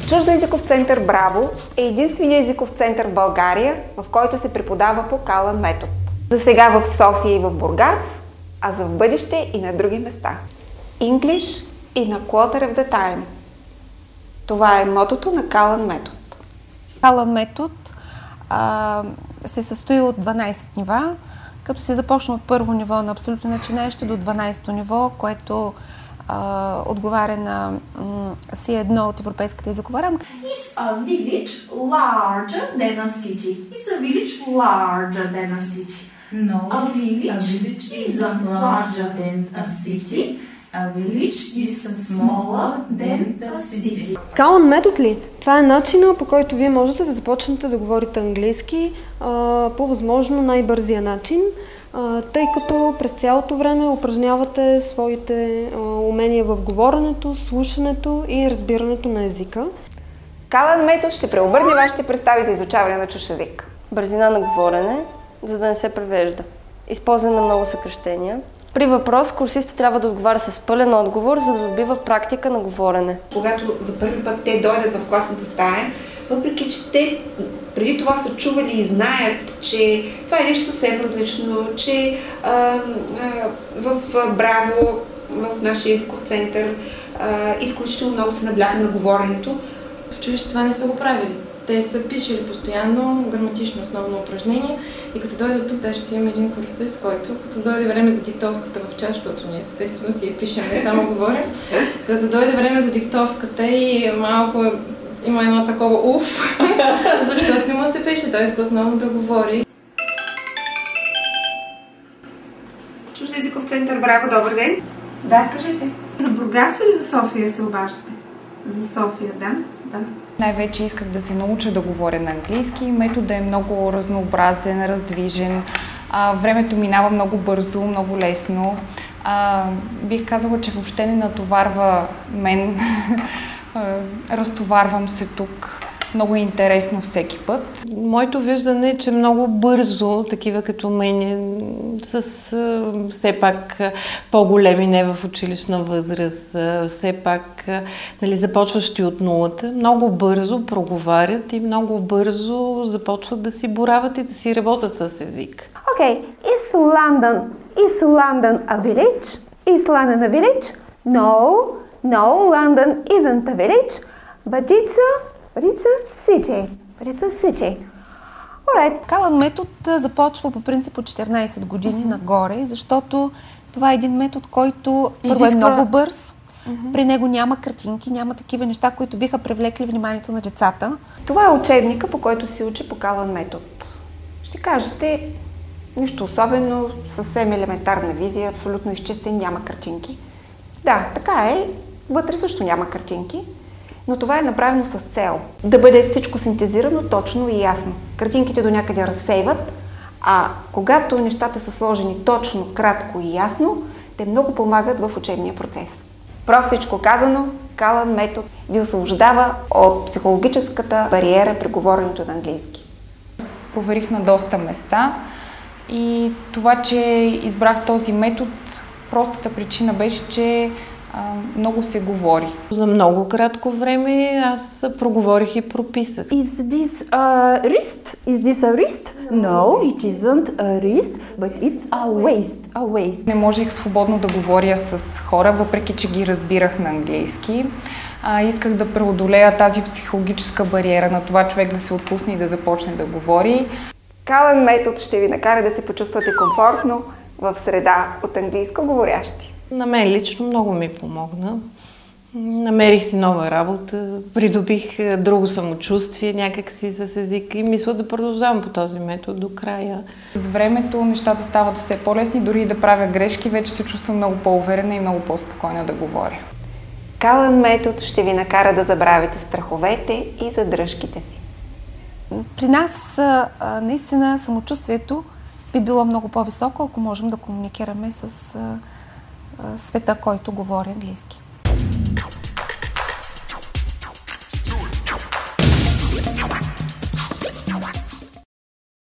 Чуждоезиков център Браво е единственият езиков център в България, в който се преподава по Калън метод. За сега в София и в Бургас, а за в бъдеще и на други места. English in a quarter of the time. Това е мотото на Калън метод. Калън метод се състои от 12 нива, като се започна от първо ниво на абсолютно начинаещи до 12-то ниво, което отговаря на C1 от Европейската езикова рамка. Is a village larger than a city? Is a village larger than a city? No, A village isn't larger than a city. A village is smaller than the city. Калън метод ли? Това е начинът, по който вие можете да започнете да говорите английски по възможно най-бързия начин, тъй като през цялото време упражнявате своите умения в говоренето, слушането и разбирането на езика. Калън метод ще преобърне вашите представи за изучаване на чужд език. Бързина на говорене, за да не се превежда. Използване на много съкращения. При въпрос курсистът трябва да отговаря с пълен отговор, за да добива практика на говорене. Когато за първи път те дойдат в класната стая, въпреки че те преди това са чували и знаят, че това е нещо съвсем различно, че в Браво, в нашия езиков център, изключително много се набляга на говоренето. В училище това не са го правили. Те са пишели постоянно граматично основно упражнение и като дойде тук, даже си имаме един курсист, който като дойде време за диктовката в час, защото ние естествено си я пишем, не само говорим, като дойде време за диктовката и малко има едно такова уф, защото не му се пише, той иска основно да говори. Чуждоезиков център Браво, добър ден! Да, кажете. За Бургас или за София се обаждате? За София, да. Най-вече исках да се науча да говоря на английски. Методът е много разнообразен, раздвижен. Времето минава много бързо, много лесно. Бих казала, че въобще не натоварва мен. Разтоварвам се тук. Много е интересно всеки път. Моето виждане е, че много бързо, такива като мен, с все пак по-големи, не в училищна възраст, все пак започващи от нулата, много бързо проговарят и много бързо започват да си борават и да си работят с език. Okay, is London a village? Is London a village? No, London isn't a village, but it's a city. Alright. Калън метод започва по принцип от 14 години нагоре, защото това е един метод, който първо е много бърз. При него няма картинки, няма такива неща, които биха привлекли вниманието на децата. Това е учебника, по който се учи по Калън метод. Ще кажете нищо особено, съвсем елементарна визия, абсолютно изчистен, няма картинки. Да, така е. Вътре също няма картинки. Но това е направено с цел да бъде всичко синтезирано точно и ясно. Картинките до някъде разсейват, а когато нещата са сложени точно, кратко и ясно, те много помагат в учебния процес. Простичко казано, Калън метод ви освобождава от психологическата бариера при говоренето на английски. Проверих на доста места и това, че избрах този метод, простата причина беше, че много се говори. За много кратко време аз проговорих и прописах. Is this a wrist? Is this a wrist? No, it isn't a wrist, but it's a waist. Не можех свободно да говоря с хора, въпреки че ги разбирах на английски. Исках да преодолея тази психологическа бариера на това човек да се отпусне и да започне да говори. Калън метод ще ви накара да се почувствате комфортно в среда от английско говорящи. На мен лично много ми помогна. Намерих си нова работа, придобих друго самочувствие някакси с езика и мисля да продължавам по този метод до края. С времето нещата стават все по-лесни, дори и да правя грешки, вече се чувствам много по-уверена и много по-спокойна да говоря. Калън метод ще ви накара да забравите страховете и задръжките си. При нас наистина самочувствието би било много по-високо, ако можем да комуникираме с света, който говори английски.